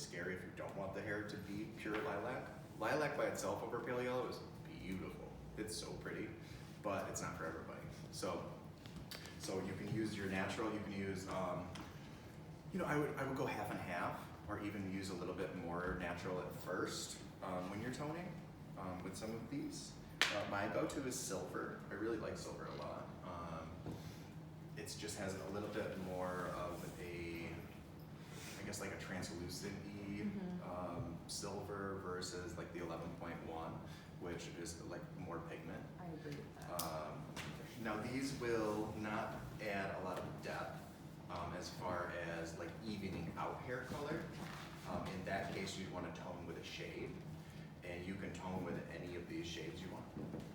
scary if you don't want the hair to be pure lilac. Lilac by itself over pale yellow is beautiful. It's so pretty, but it's not for everybody. So you can use your natural. You can use, I would go half and half, or even use a little bit more natural at first when you're toning with some of these. My go-to is silver. I really like silver a lot. It just has a little bit more of I guess like a translucent-y silver versus like the 11.1, which is like more pigment. I agree with that. Now these will not add a lot of depth as far as like evening out hair color. In that case, you'd want to tone with a shade, and you can tone with any of these shades you want,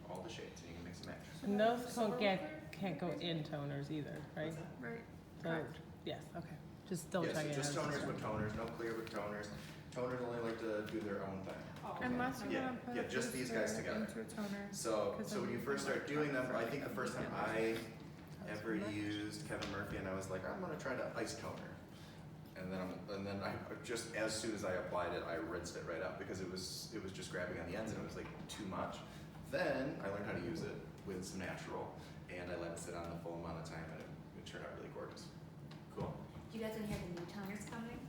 all the shades, and you can mix and match. And those can't go in toners either, right? Right. So, yes, okay. Just still Yeah, so checking. just toners with toners, no clear with toners. Toners only like to do their own thing. Unless you Yeah, want to put yeah, just these guys together. into a toner. So 'Cause when then you you first can, start doing them, I think the first time I ever used Kevin Murphy, and I was like, I'm gonna try the ice toner. And then I just, as soon as I applied it, I rinsed it right out because it was just grabbing on the ends and it was like too much. Then I learned how to use it with some natural, and I let it sit on the full amount of time, and it turned out really gorgeous. Cool. You guys want to hear the new toners coming?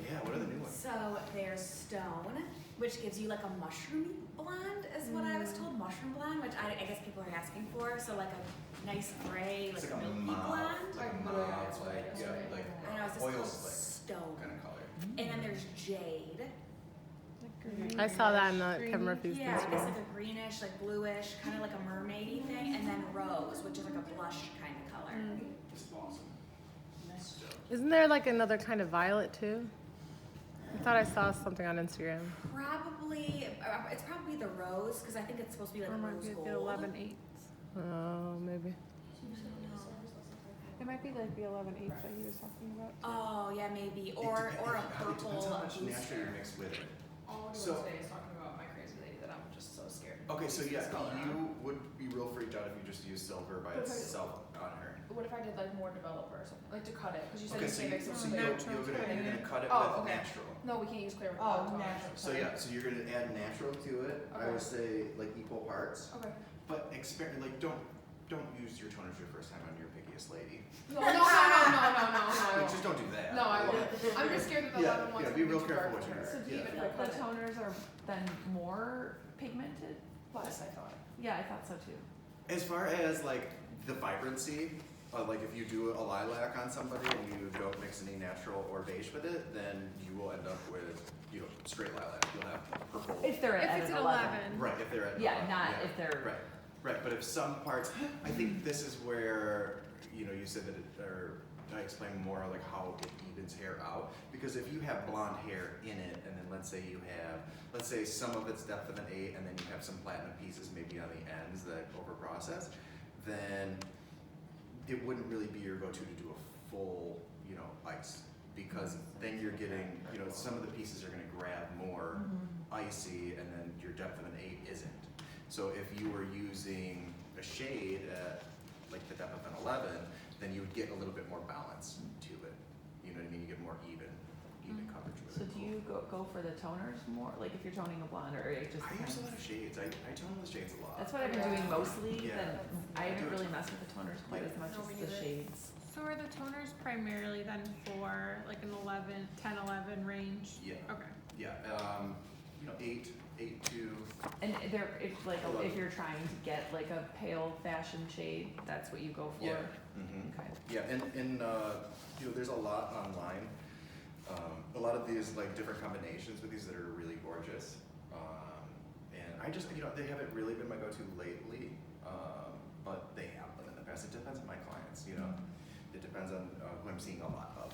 Yeah, what are the new ones? So there's Stone, which gives you like a mushroomy blonde, is what I was told. Mushroom blonde, which I guess people are asking for. So like a nice gray, It's like like a milky mauve, blonde. like a Like mauve, blue, like, that's yeah, right. like I know, it's just oil called slick Stone. kind of color. And then there's Jade. I saw that in the Kevin Murphy's Yeah, it's Instagram. like a greenish, like bluish, kind of like a mermaidy thing. And then Rose, which is like a blush kind of color. It's awesome. Isn't there like another kind of violet too? I thought I saw something on Instagram. Probably, it's probably the Rose, because I think it's supposed to be like Or might rose be gold. the 11/8. Oh, maybe. It might be like the 11/8 that he was talking about. Oh, yeah, maybe. Or a purple It depends how much natural booster. you mix with it. All we're So- doing today is talking about my crazy lady that I'm just so scared. Okay, so yeah, Color on. you would be real freaked out if you just used silver by Okay. itself on her. What if I did like more developer or something, like to cut it? Because you said Okay, you so can't you, mix so it you're, with you're gonna cut it Oh, with okay. natural. No, we can't use clear. Oh, natural. So yeah, so you're gonna add natural to it. I Okay. would say like equal parts, Okay. but like don't use your toners your first time on your pickiest lady. No. I Like, won't. just don't do that. No, I won't. I'm just scared that the Yeah, 11 ones yeah, are be gonna real too careful dark what for you her. use. So do you Yeah. even the toners are then more pigmented? Plus, I thought. Yeah, I thought so too. As far as like the vibrancy, like if you do a lilac on somebody and you don't mix any natural or beige with it, then you will end up with straight lilac. You'll have purple. If they're If at it's an at 11. Right, if they're at Yeah, 11, not yeah. if they're. Right, but if some parts, I think this is where you said that I explained more like how it evens hair out, because if you have blonde hair in it, and then let's say some of it's depth of an 8, and then you have some platinum pieces maybe on the ends that over process, then it wouldn't really be your go-to to do a full ice, because then you're getting some of the pieces are going to grab more icy, and then your depth of an 8 isn't. So if you were using a shade at like the depth of an 11, then you would get a little bit more balance to it. You know what I mean? You get more even coverage with So it. do you go for the toners more? Like if you're toning a blonde, or it just I use a depends? lot of shades. I tone the shades a lot. That's what I've been doing mostly. Yeah. Then I haven't really messed with the toners quite Yeah. as much No, me as the neither. shades. So are the toners primarily then for like an 10, 11 range? Yeah. Okay. Yeah. 8 to And if you're trying to get like a pale fashion shade, that's what you go for. yeah. Mm-hmm. Okay. Yeah, and there's a lot online. A lot of these like different combinations with these that are really gorgeous. And I just they haven't really been my go-to lately, but they have them in the past. It depends on my clients. It depends on who I'm seeing a lot of.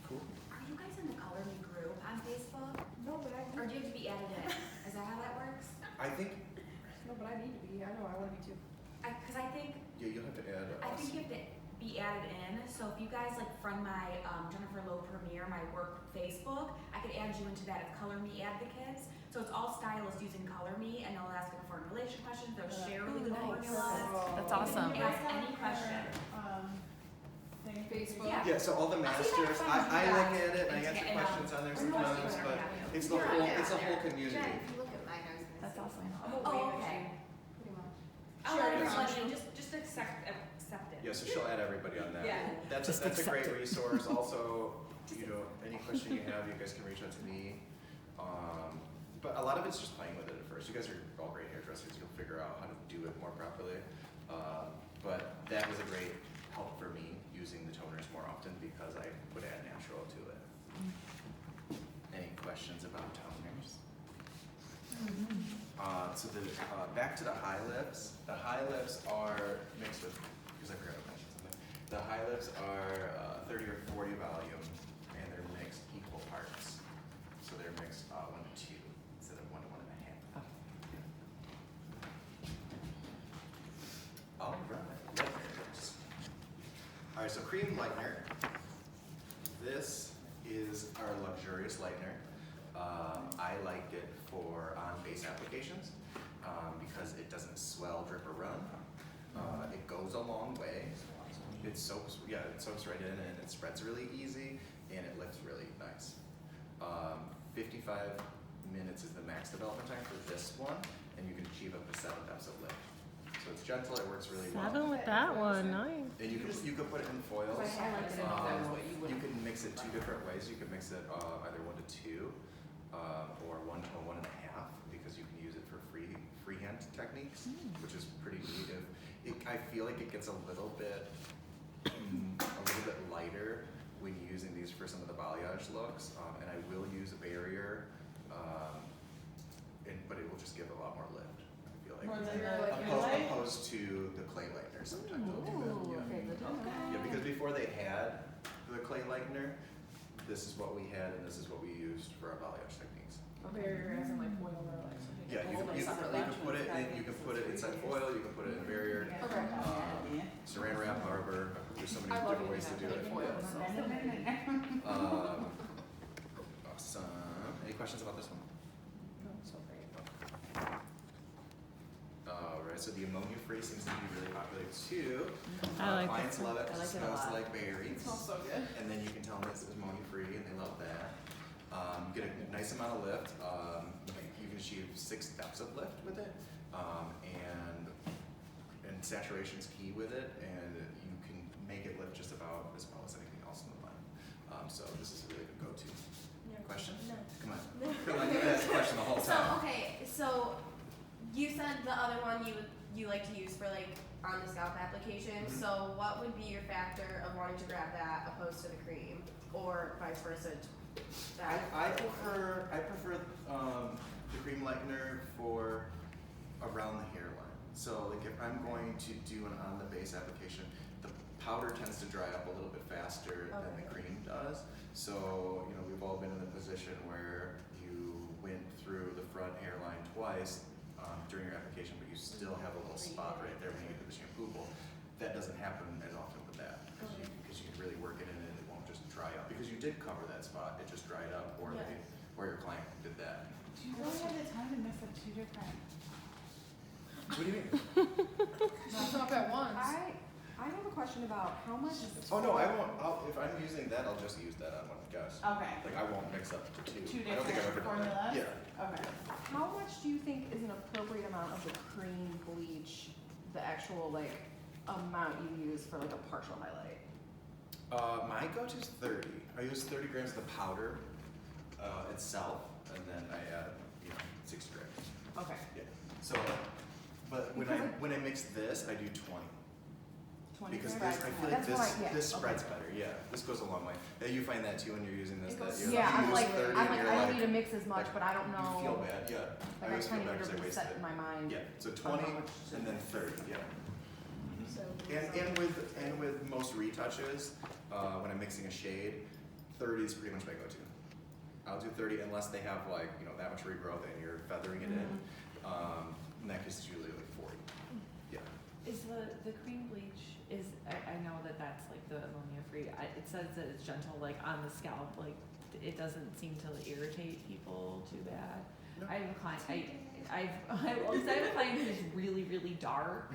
Cool. Are you guys in the Color Me group on Facebook? No, but I Or do you have to be added in? Is that how that works? I think need to be. I know I want to be too. Because I think you'll have to add I us. think you have to be added in. So if you guys friend my Jennifer Lowe Premiere, my work Facebook, I could add you into that. It's Color Me Advocates. So it's all stylists using Color Me, and they'll ask like foreign relation questions. They'll share really good nice. formulas. That's You awesome. can ask any question. Facebook. Yeah. Yeah, so all the I see that masters, from I you look guys at it and I answer and questions on there sometimes, but it's the whole community. Jen, if you look at mine, I was gonna That's say. awesome. Oh, okay. Pretty much. I'll Sure, let it's everybody, just accept it. Yeah, so she'll add everybody on that. Yeah. That's a great resource. Also, you know, any question you have, you guys can reach out to me. But a lot of it's just playing with it at first. You guys are all great hairdressers. You'll figure out how to do it more properly. But that was a great help for me using the toners more often because I would add natural to it. Any questions about toners? So the back to the high lips. The high lips are mixed with, because I forgot to mention something. The high lips are 30 or 40 volume, and they're mixed equal parts. So they're mixed 1 to 2 instead of 1 to 1.5. All right, lighteners. All right, so cream lightener. This is our luxurious lightener. I liked it for on base applications because it doesn't swell, drip, or run. It goes a long way. It soaks right in, and it spreads really easy, and it lifts really nice. 55 minutes is the max development time for this one, and you can achieve up to 7 depths of lift. So it's gentle, it works really well. 7 with that one, nice. And you can put it in foils. I like to know that's what you would. You can mix it 2 different ways. You can mix it either 1 to 2 or 1 to 1.5 because you can use it for freehand techniques, which is pretty neat. I feel like it gets a little bit lighter when using these for some of the balayage looks, and I will use a barrier, but it will just give a lot more lift. I feel like More than the opposed to the clay lightener. Sometimes they'll do that. Yeah. Okay, good to know. Yeah, because before they had the clay lightener, this is what we had and this is what we used for our balayage techniques. Barrier as in like foil or like something. Yeah, you can put it inside foil, you can put it in barrier, Okay. saran wrap, however, there's so many I love different ways to do using it. that foil, so. Awesome. Any questions about this one? So great. Alright, so the ammonia free seems to be really popular too. I like Clients this one. love it, I like it a smells lot. like berries. It smells so good. And then you can tell them it's ammonia free and they love that. Get a nice amount of lift. You can achieve 6 depths of lift with it. And saturation's key with it, and you can make it lift just about as well as anything else in the line. So this is a really good go-to. Question? No. Come on. Come on, you asked the question the whole So, time. okay, so you said the other one you like to use for like on the scalp application. Mhm. So what would be your factor of wanting to grab that opposed to the cream, or vice versa? I prefer the cream lightener for around the hairline. So like if I'm going to do an on the base application, the powder tends to dry up a little bit faster than the cream does. So, you know, we've all been in the position where you went through the front hairline twice during your application, but you still have a little spot right there when you get to the shampoo bowl. That doesn't happen as often with that because you can really work it in and it won't just dry up because you did cover that spot. It just dried up, or your client did that. Do you really have the time to mess up 2 different? What do you mean? It's up at once. I have a question about how much. Oh no, I won't. If I'm using that, I'll just use that on one guess. Okay. Like I won't mix up the 2. 2 I don't think I've ever different done that. formulas? Yeah. Okay. How much do you think is an appropriate amount of the cream bleach, the actual like amount you use for like a partial highlight? My go-to is 30. I use 30 grams of the powder itself, and then I add 60 grams. Okay. Yeah. So, but when I mix this, I do 20. 20 Because grams? this, I feel like this spreads better. Yeah, this goes a long way. You find that too when you're using this. It That goes- you're Yeah, you I'm use like, 30 I'm and like, you're I don't like, need to mix as much, but I don't know. You feel bad, yeah. Like I always feel kind of bad need to 'cause I wasted reset it. in my mind. Yeah, so on 20 how much to and then mix. 30, yeah. So And with most retouches, when I'm mixing a shade, 30 is pretty much my go-to. I'll do 30 unless they have like that much regrowth and you're feathering it in. In that case, it's usually like 40. Yeah. Is the cream bleach, I know that that's like the ammonia free, it says that it's gentle, like on the scalp, like it doesn't seem to irritate people too bad. No. I have a client, I have a client who's really, really dark,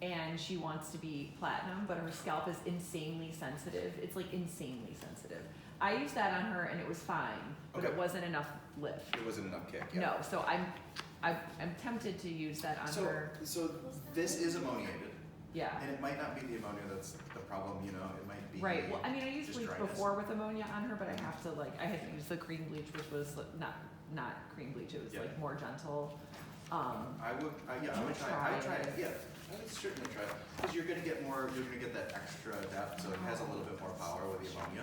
and she wants to be platinum, but her scalp is insanely sensitive. It's like insanely sensitive. I used that on her and it was fine, but it Okay. wasn't enough lift. It wasn't enough kick, yeah. No, so I'm tempted to use that on her. So this is ammoniated, Yeah. and it might not be the ammonia that's the problem, you know, it might be. Right. Well, I mean, I used just bleach dryness. before with ammonia on her, but I have to like, I had to use the cream bleach, which was like, not cream bleach. It was Yeah. like more gentle. I would try, Try I'd try it. it, yeah, I would certainly try it, because you're gonna get that extra depth, so it has a little bit more power with the ammonia.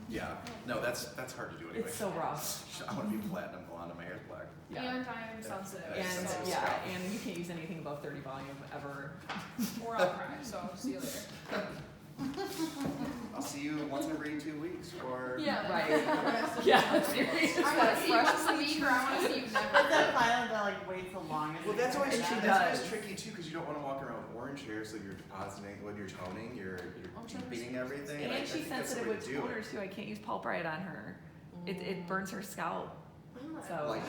Yeah, no, that's hard to do anyway. It's so rough. I wanna be platinum blonde and my hair's black. Yeah. And I'm sensitive. Yeah, And sensitive yeah, scalp. and you can't use anything above 30 volume ever. Or I'll cry, so see you later. I'll see you once every 2 weeks, or. Yeah. Right. Yeah, seriously. I wanna see you once a week, or I wanna see you Is never. that final that like waits the longest? Well, that's always She that's does. tricky too, because you don't want to walk around with orange hair, so you're depositing when you're toning, you're deepening everything. I And she's think that's the sensitive way with to do toner it. too. I can't use Pulprite on her. It burns her scalp. So. Like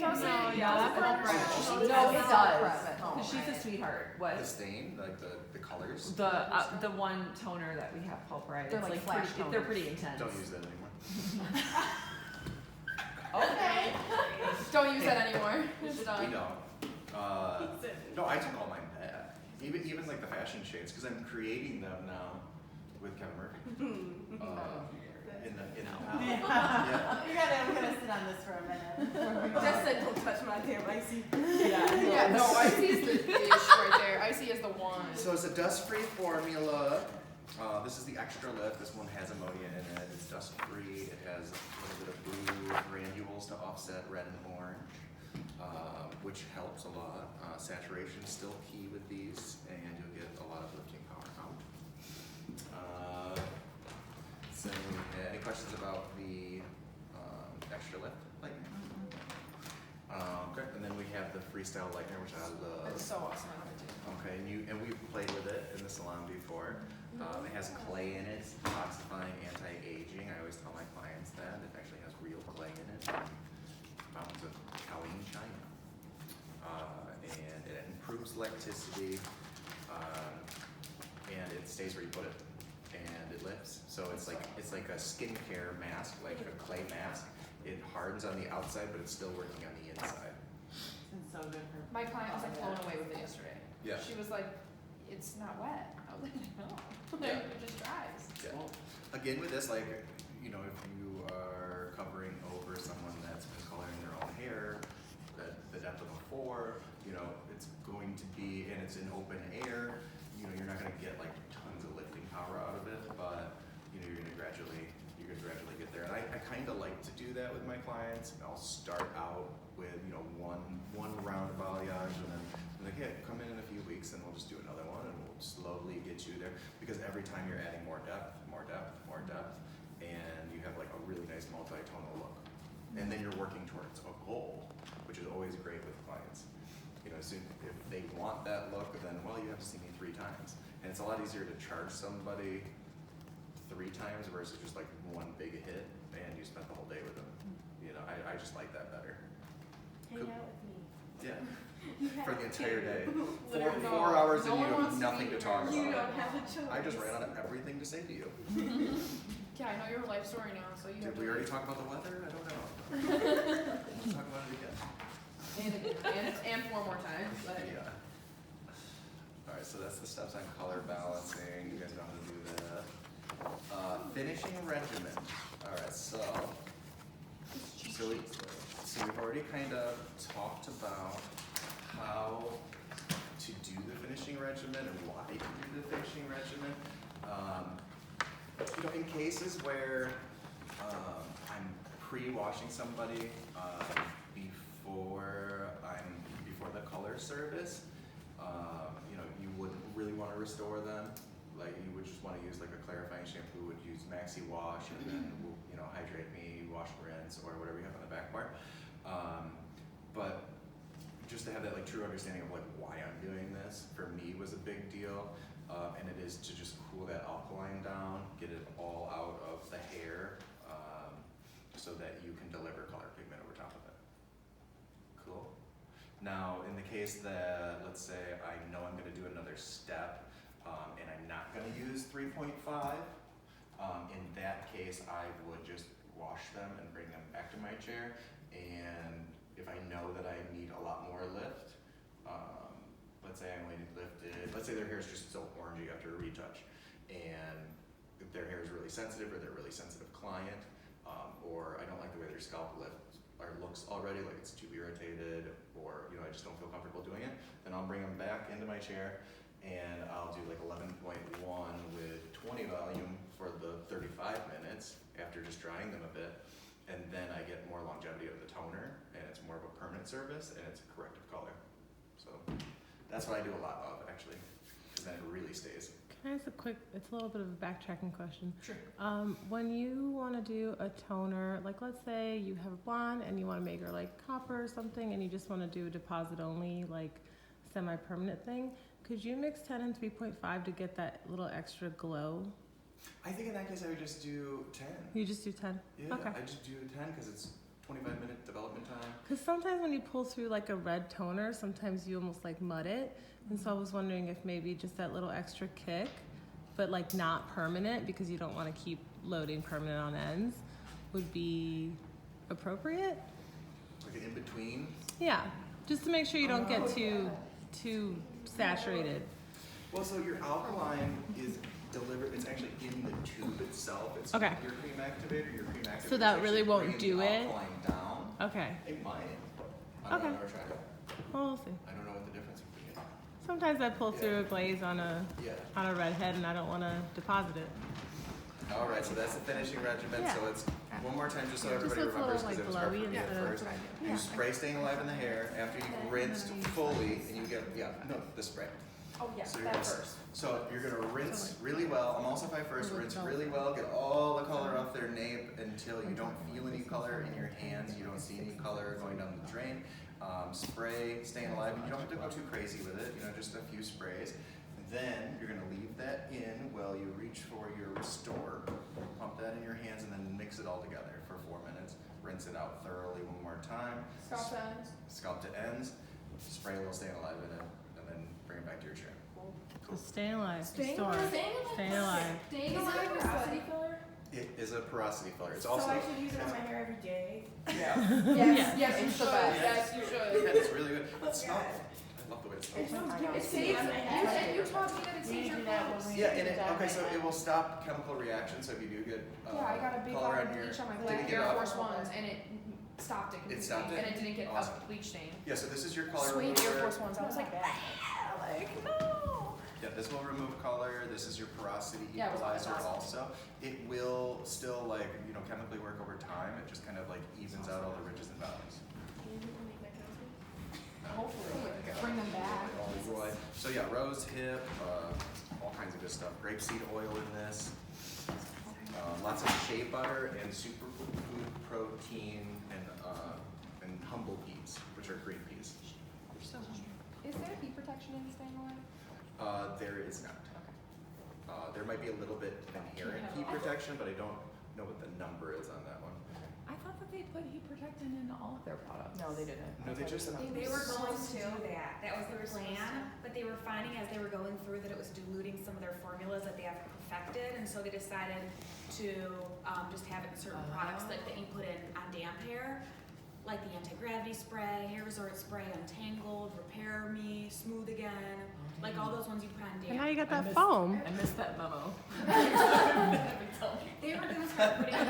Doesn't- No, yeah, doesn't that's burn right. her. No, it does. Prep at home, She's a right? sweetheart. What? the stain, like the colors. The one toner that we have, Pulprite. They're It's like flash pretty, they're toners. pretty intense. Don't use that anymore. Okay. Don't use that anymore. It's We done. don't. No, I took all mine back. Even like the fashion shades, because I'm creating them now with Kevin Murphy. In the house. Yeah. I'm gonna sit on this for a minute. Just said don't touch my damn icy. Yeah, no, Icy is the dish right there. Icy is the one. So it's a dust-free formula. This is the extra lift. This one has ammonia in it. It's dust-free. It has a little bit of blue granules to offset red and orange, which helps a lot. Saturation is still key with these, and you'll get a lot of lifting power out. So, any questions about the extra lift lightning? Okay, and then we have the freestyle lightning, which I love. It's so awesome. I love it too. Okay, and we've played with it in the salon before. It has clay in it, it's detoxifying, anti-aging. I always tell my clients that. It actually has real clay in it. Mountains of Taoyuan, China. And it improves lacticity, and it stays where you put it. And it lifts. So it's like a skincare mask, like a clay mask. It hardens on the outside, but it's still working on the inside. It's so good for. My client was like blown away with it yesterday. Yeah. She was like, it's not wet. I was like, no. Yeah. It just dries. Yeah. Again, with this, like, you know, if you are covering over someone that's been coloring their own hair, the depth of a 4, you know, it's going to be, and it's in open air, you know, you're not gonna get like tons of lifting power out of it, but, you know, you're gonna gradually get there. And I kinda like to do that with my clients. I'll start out with, you know, one round of balayage, and then I'm like, hey, come in a few weeks and we'll just do another one, and we'll slowly get you there, because every time you're adding more depth, and you have like a really nice multi-tonal look. And then you're working towards a goal, which is always great with clients. You know, so if they want that look, then, well, you have to see me 3 times. And it's a lot easier to charge somebody 3 times versus just like one big hit, and you spent the whole day with them. You know, I just like that better. Hang out with me. Yeah, You for have the entire to. day. Literally. 4 hours No and you one have wants to nothing to be talk You about. don't have a choice. I just ran out of everything to say to you. Yeah, I know your life story now, so you have Did we to. already talk about the weather? I don't know. Let's talk about it again. And 4 more times. But Yeah. Alright, so that's the steps on color balancing. You guys know how to do that. Finishing regimen. Alright, so we've already kind of talked about how to do the finishing regimen and why to do the finishing regimen. You know, in cases where I'm pre-washing somebody before the color service, you know, you wouldn't really want to restore them. Like, you would just want to use like a clarifying shampoo, would use Maxi Wash, and then you know, Hydrate Me, wash, rinse, or whatever you have on the back part. But just to have that like true understanding of like why I'm doing this, for me was a big deal. And it is to just cool that alkaline down, get it all out of the hair, so that you can deliver color pigment over top of it. Cool. Now, in the case that, let's say I know I'm gonna do another step, and I'm not gonna use 3.5, In that case, I would just wash them and bring them back to my chair. And if I know that I need a lot more lift, let's say I only lifted, let's say their hair is just so orangey after a retouch, and if their hair is really sensitive or they're a really sensitive client, or I don't like the way their scalp lifts or looks already, like it's too irritated, or I just don't feel comfortable doing it, then I'll bring them back into my chair and I'll do like 11.1 with 20 volume for the 35 minutes after just drying them a bit. And then I get more longevity of the toner, and it's more of a permanent service, and it's a corrective color. So that's what I do a lot of, actually, because then it really stays. Can I ask it's a little bit of a backtracking question. Sure. When you want to do a toner, like let's say you have a blonde and you want to make her like copper or something, and you just want to do a deposit only, like semi-permanent thing, could you mix 10 and 3.5 to get that little extra glow? I think in that case I would just do 10. You just do 10? Yeah, Okay. I just do 10 because it's 25-minute development time. Because sometimes when you pull through like a red toner, sometimes you almost like mud it. And so I was wondering if maybe just that little extra kick, but like not permanent because you don't want to keep loading permanent on ends, would be appropriate. Like an in-between. Yeah, just to make sure you don't get too saturated. Well, so your alkaline is delivered, it's actually in the tube itself. It's Okay. Your cream activator, is So that actually really won't bringing do the it? alkaline down. Okay, It might. Okay. I've never tried it. well, we'll see. I don't know what the difference would be. Sometimes I pull through a glaze on a Yeah. redhead and I don't want to deposit it. All right, so that's the finishing regimen. Yeah. So it's one more time, just so Yeah, just everybody so it's a remembers, little, because it was like, hard for glowy me at instead of- first. Yeah. You spray Staying Alive in the hair after you've rinsed fully, and you get the spray. Oh yeah, So you're that gonna, first. so you're gonna rinse really well, emulsify first, rinse really well, get all the color off their nape until you don't feel any color in your hands, you don't see any color going down the drain. Spray Staying Alive, and you don't have to go too crazy with it, just a few sprays. Then you're gonna leave that in while you reach for your Restore. Pump that in your hands and then mix it all together for 4 minutes. Rinse it out thoroughly one more time. Scalp ends. Scalp to ends. Spray a little Staying Alive in it, and then bring it back to your chair. So stay alive. Staying Restore. alive. Stay alive. Is Staying it alive a is porosity the- filler? It is a porosity filler. It's So also I should use it on my hair every day? yeah. Yes, yes, you It's should. the best. Yes, you should. Yeah, it's really good. It smells. I love the way it smells. It saves, and you taught me that it saves your clothes. Yeah, and it will stop chemical reactions. So if you do get Yeah, I got a big color bar on of your, bleach on my did black it get Air off? Force Ones, and it stopped it completely. stopped it? And it didn't get Awesome. a bleach stain. Yeah, so this is your color Suede Air remover. Force Ones, I was like, like, no. Yeah, this will remove color. This is your porosity Yeah, it was equalizer awesome. also. It will still chemically work over time. It just kind of evens out all the ridges and valleys. Hopefully, bring them back. So yeah, rose hip, all kinds of good stuff. Grapeseed oil in this. Lots of shea butter and superfood protein and humble peas, which are green peas. Is there heat protection in Staying Alive? There is not. There might be a little bit inherent heat protection, but I don't know what the number is on that one. I thought that they put heat protectant in all of their products. No, they didn't. No, they just They were going to do that. That was their plan, but they were finding as they were going through that it was diluting some of their formulas that they have perfected, and so they decided to just have it in certain products that you put in on damp hair, like the anti-gravity spray, hair resort spray, untangled, repair me, smooth again, like all those ones you put on damp. And now you got that foam. I missed that memo. They were gonna start putting in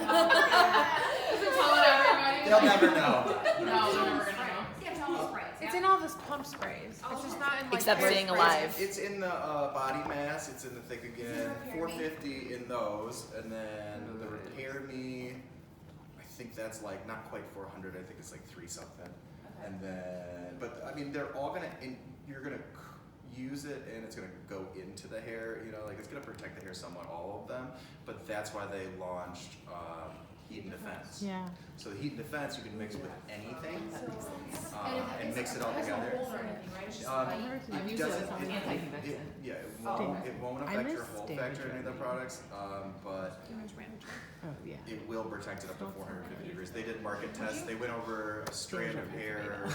They'll never know. No, they're never gonna know. Yeah, it's all sprays. It's in all this pump sprays. It's just not in like. Except hair Staying sprays. Alive. It's in the body mass. It's in the thick again. 450 in those, and then the repair me. I think that's not quite 400. I think it's 3 something. And then, but I mean, they're all gonna. You're gonna use it, and it's gonna go into the hair. It's gonna protect the hair somewhat. All of them, but that's why they launched Heat and Defense. Yeah. So the Heat and Defense you can mix with anything, and mix it all together. I've It used it as doesn't. an anti-convectant. Yeah, Stain. it won't I affect your miss whole stain factor in any of the removal. products, but Oh yeah. it will protect it up to 450 degrees. They did market tests. They went over a strand of hair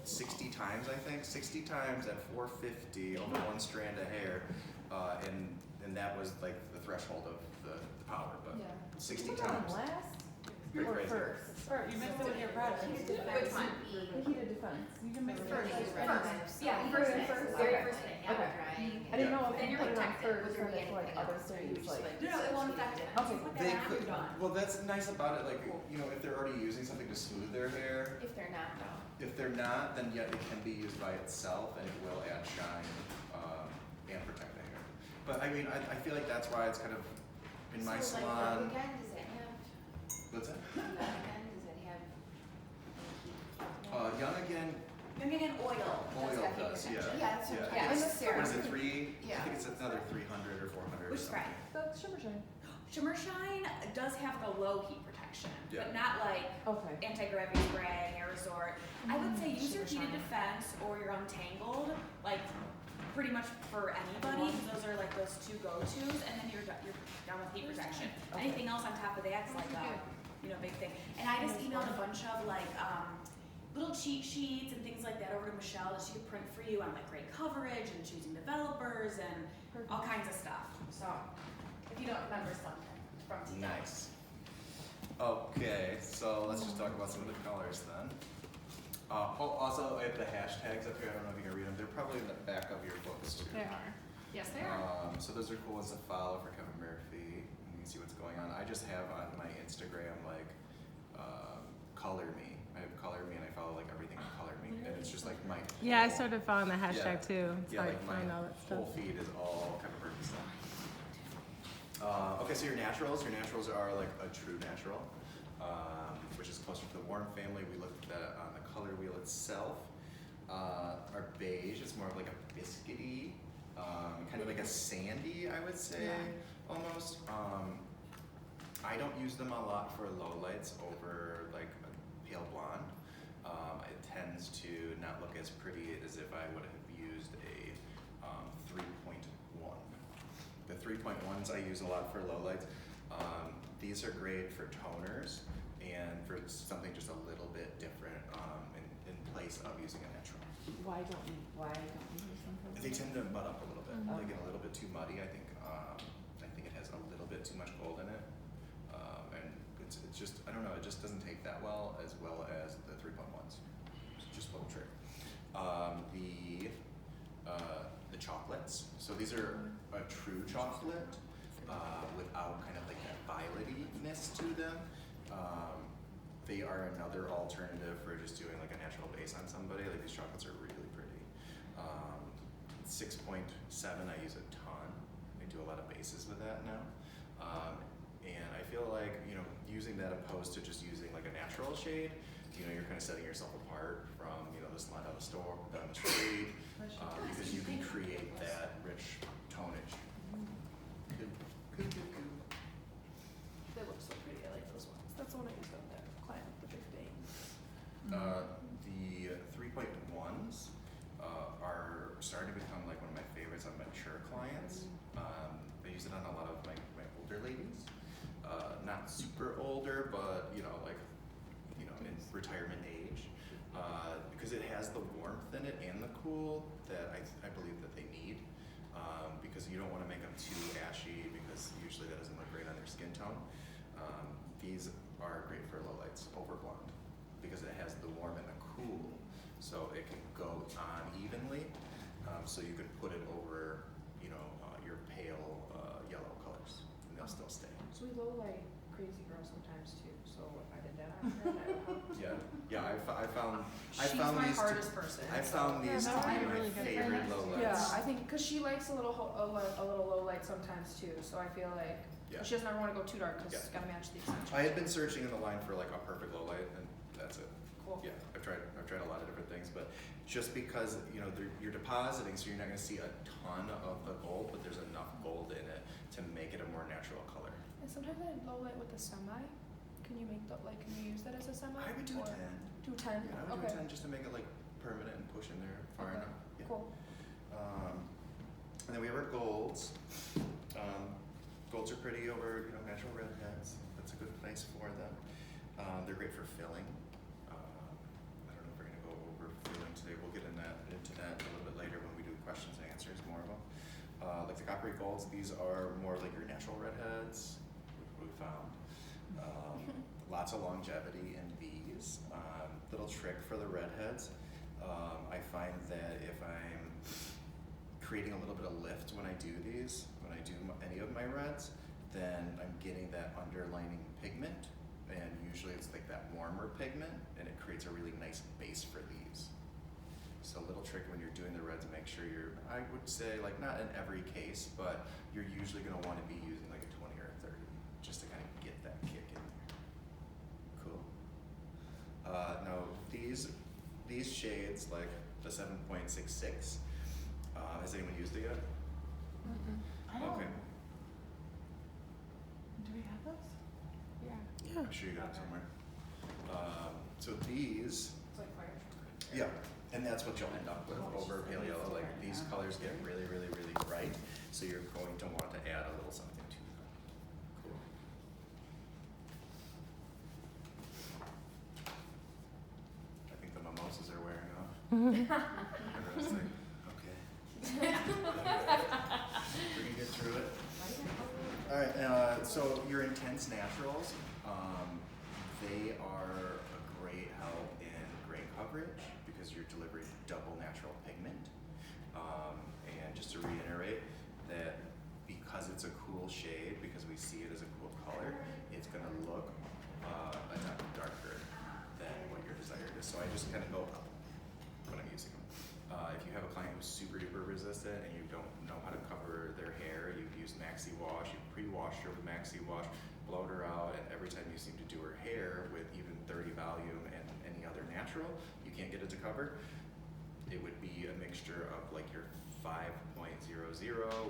60 times, I think, 60 times at 450 over one strand of hair, and that was the threshold of the power, but Yeah. 60 Put it on times. last Pretty or crazy. first? First. You mixed it with your product. Which one? The heated defense. You can mix First, first. yeah, You first put it mix, first? very Okay. first mix, yeah, Okay. drying. I didn't know if Then you you're put it on protected first, with then it's your like other anything things, else. like. No, it won't affect it. Okay. Put that They on, could, you're done. well, that's nice about it, like, you know, if they're already using something to smooth their hair, If they're not, no. if they're not, then yeah, it can be used by itself and it will add shine, and protect the hair. But I mean, I feel like that's why it's kind of, in my So, like, salon, again, does it have, what's that? again, does it have? Young Again, You're gonna get oil. oil does, yeah. Yeah, that's what I'm Yeah, talking it's- about. what is it, I Yeah. think it's another 300 or 400 or Which something. spray? The shimmer shine. Shimmer Shine does have the low heat protection, Yeah. but not like Okay. anti-gravity spray, hair resort. I would say use your Shimmer heated Shine. defense or your untangled, like pretty much for anybody. 'Cause those are like those two go-tos, and then you're done with heat protection. Okay. Anything else on top of that's like a big thing. And I just emailed a bunch of like little cheat sheets and things like that over to Michelle that she could print for you on like great coverage and choosing developers and all kinds of stuff. So if you don't remember something from today. Nice. Okay, so let's just talk about some of the colors then. Also, I have the hashtags up here. I don't know if you can read them. They're probably in the back of your books too. They are. Yes, they are. So those are cool ones to follow for Kevin Murphy. You can see what's going on. I just have on my Instagram like Color Me. I have Color Me and I follow like everything on Color Me, and it's just like my Yeah, I whole- started following the hashtag Yeah. too. It's Yeah, like like my find all that whole stuff. feed is all Kevin Murphy stuff. Okay, so your naturals are like a true natural, which is closer to the warm family. We looked at that on the color wheel itself. Our beige is more of like a biscuity, kind of like a sandy, I would say, almost. I don't use them a lot for low lights over like a pale blonde. It tends to not look as pretty as if I would have used a 3.1. The 3.1s I use a lot for low lights. These are great for toners and for something just a little bit different in place of using a natural. Why don't we use them for? They tend to mud up a little bit. Mhm. They get a little bit too muddy. I think it has a little bit too much gold in it, and it's just I don't know. It just doesn't take that well as the 3.1s. It's just a little trick. The chocolates. So these are a true chocolate without kind of like that violetyness to them. They are another alternative for just doing like a natural base on somebody. Like these chocolates are really pretty. 6.7 I use a ton. I do a lot of bases with that now. And I feel like, you know, using that opposed to just using like a natural shade, you know, you're kind of setting yourself apart from, you know, the slide down the store, down the street, because you can create that rich tonage. Cool. They look so pretty. I like those ones. That's the one I used on that client with the big bangs. The 3.1s are starting to become like one of my favorites on mature clients. I use it on a lot of my older ladies. Not super older, but you know, like, you know, in retirement age. Because it has the warmth in it and the cool that I believe that they need. Because you don't want to make them too ashy because usually that doesn't look great on their skin tone. These are great for low lights over blonde because it has the warm and the cool, so it can go on evenly. So you could put it over, you know, your pale yellow colors, and they'll still stay. So we low light crazy girl sometimes too. So I did that on her. And Yeah. I found She's found my these. hardest person. I found these to that would be be my really good for favorite next low year. lights. Yeah, I think because she likes a little low light sometimes too. So I feel like Yeah. she doesn't ever want to go too dark because Yeah. it's gotta match the extension. I had been searching in the line for like a perfect low light, and that's it. Cool. Yeah, I've tried a lot of different things, but just because, you know, you're depositing, so you're not gonna see a ton of the gold, but there's enough gold in it to make it a more natural color. And sometimes I low light with a semi. Can you make the can you use that as a semi? I would do Or 10. Do 10. Yeah, I would Okay. do 10 just to make it like permanent and push in there far Okay. enough. Yeah. Cool. And then we have our golds. Golds are pretty over, you know, natural redheads. That's a good place for them. They're great for filling. I don't know if we're gonna go over filling today. We'll get into that a little bit later when we do questions and answers, more of them. Like the coppery golds, these are more like your natural redheads. found. Lots of longevity in these. Little trick for the redheads. I find that if I'm creating a little bit of lift when I do these, when I do any of my reds, then I'm getting that underlining pigment, and usually it's like that warmer pigment, and it creates a really nice base for these. So a little trick when you're doing the reds, make sure you're, I would say, like not in every case, but you're usually gonna wanna be using like a 20 or a 30, just to kind of get that kick in there. Cool. Now these shades, like the 7.66, has anyone used it yet? I don't. Okay, Do we have those? Yeah. I'm sure you got it somewhere. So these, It's like fire. yeah, and that's what you'll end up with over pale yellow. Like these colors get really, really, really bright, so you're going to want to add a little something to them. Cool. I think the mimosas are wearing off. Everyone's like, okay. We're gonna get through it. All right, so your intense naturals, they are a great help in gray coverage because you're delivering double natural pigment. And just to reiterate that because it's a cool shade, because we see it as a cool color, it's gonna look a ton darker than what your desired is. So I just kind of go up when I'm using them. If you have a client who's super duper resistant and you don't know how to cover their hair, you've used Maxi Wash, you've pre-washed her with Maxi Wash, blowed her out, and every time you seem to do her hair with even 30 volume and any other natural, you can't get it to cover. It would be a mixture of like your 5.00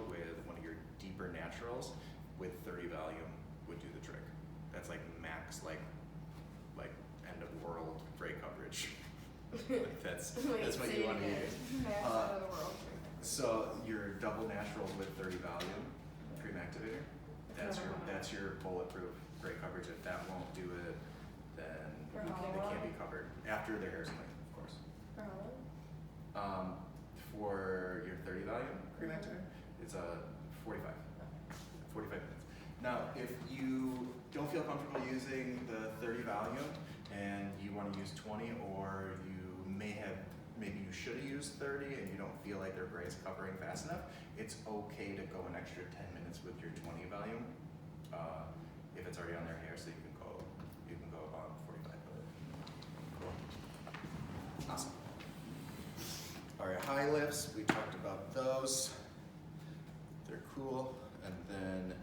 with one of your deeper naturals with 30 volume would do the trick. That's like max, like end of world gray coverage. Like that's what you want to use. Max out of the world. So your double naturals with 30 volume cream activator, that's your bulletproof gray coverage. If that won't do it, then For they how can't be long? covered after their hair's clean, of course. For how long? For your 30 volume cream activator, it's a 45 minutes. Now, if you don't feel comfortable using the 30 volume and you want to use 20, or maybe you should have used 30 and you don't feel like their gray's covering fast enough, it's okay to go an extra 10 minutes with your 20 volume if it's already on their hair, so you can go on 45 with it. Cool. Awesome. All right, high lifts, we talked about those. They're cool. And then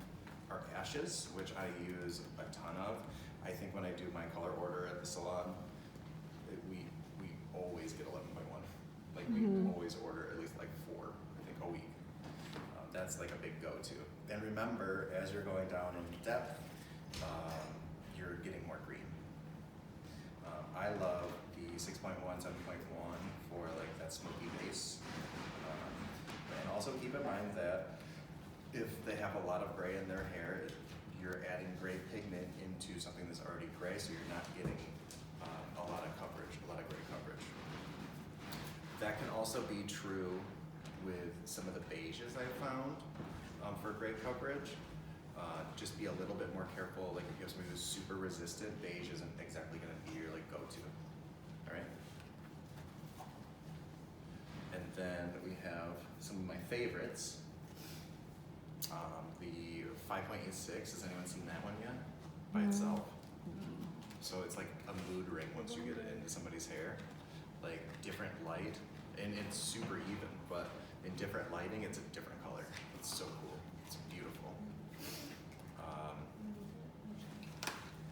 our ashes, which I use a ton of. I think when I do my color order at the salon, we always get 11.1. Like we always order at least like 4, I think, a week. That's like a big go-to. And remember, as you're going down in depth, you're getting more green. I love the 6.1, 7.1 for like that smoky base. And also keep in mind that if they have a lot of gray in their hair, you're adding gray pigment into something that's already gray, so you're not getting a lot of coverage, a lot of gray coverage. That can also be true with some of the beiges I've found for gray coverage. Just be a little bit more careful. Like if you have somebody who's super resistant, beige isn't exactly going to be your like go-to. All right. And then we have some of my favorites. The 5.86. Has anyone seen that one yet? By itself. So it's like a mood ring once you get it into somebody's hair. Like different light, and it's super even, but in different lighting, it's a different color. It's so cool. It's beautiful.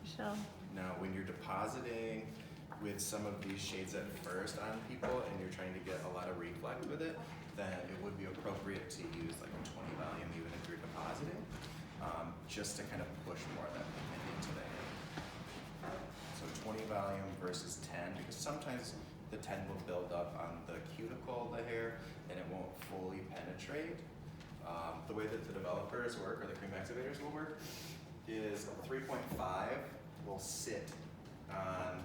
Michelle. Now, when you're depositing with some of these shades at first on people, and you're trying to get a lot of reflect with it, then it would be appropriate to use like a 20 volume, even if you're depositing, just to kind of push more of that pigment into the hair. So 20 volume versus 10, because sometimes the 10 will build up on the cuticle of the hair and it won't fully penetrate. The way that the developers work, or the cream activators will work, is 3.5 will sit on,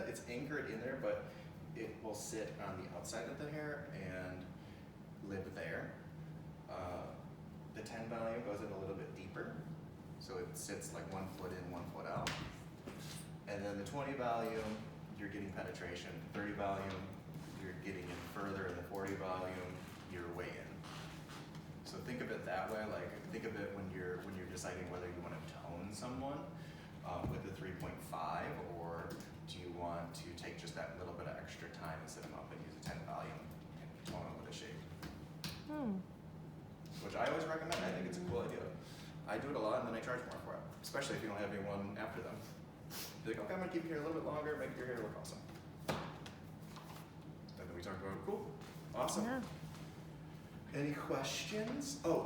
it's anchored in there, but it will sit on the outside of the hair and live there. The 10 volume goes in a little bit deeper, So it sits like 1 foot in, 1 foot out. And then the 20 volume, you're getting penetration. 30 volume, you're getting in further, and the 40 volume, you're way in. So think of it that way. Like think of it when you're deciding whether you want to tone someone with the 3.5, or do you want to take just that little bit of extra time and set them up and use a 10 volume and tone them with a shape. Which I always recommend. I think it's a cool idea. I do it a lot and then I charge more for it, especially if you don't have anyone after them. Be like, okay, I'm gonna keep you here a little bit longer, make your hair look awesome. And then we talk about, cool, awesome. Yeah. Any questions? Oh,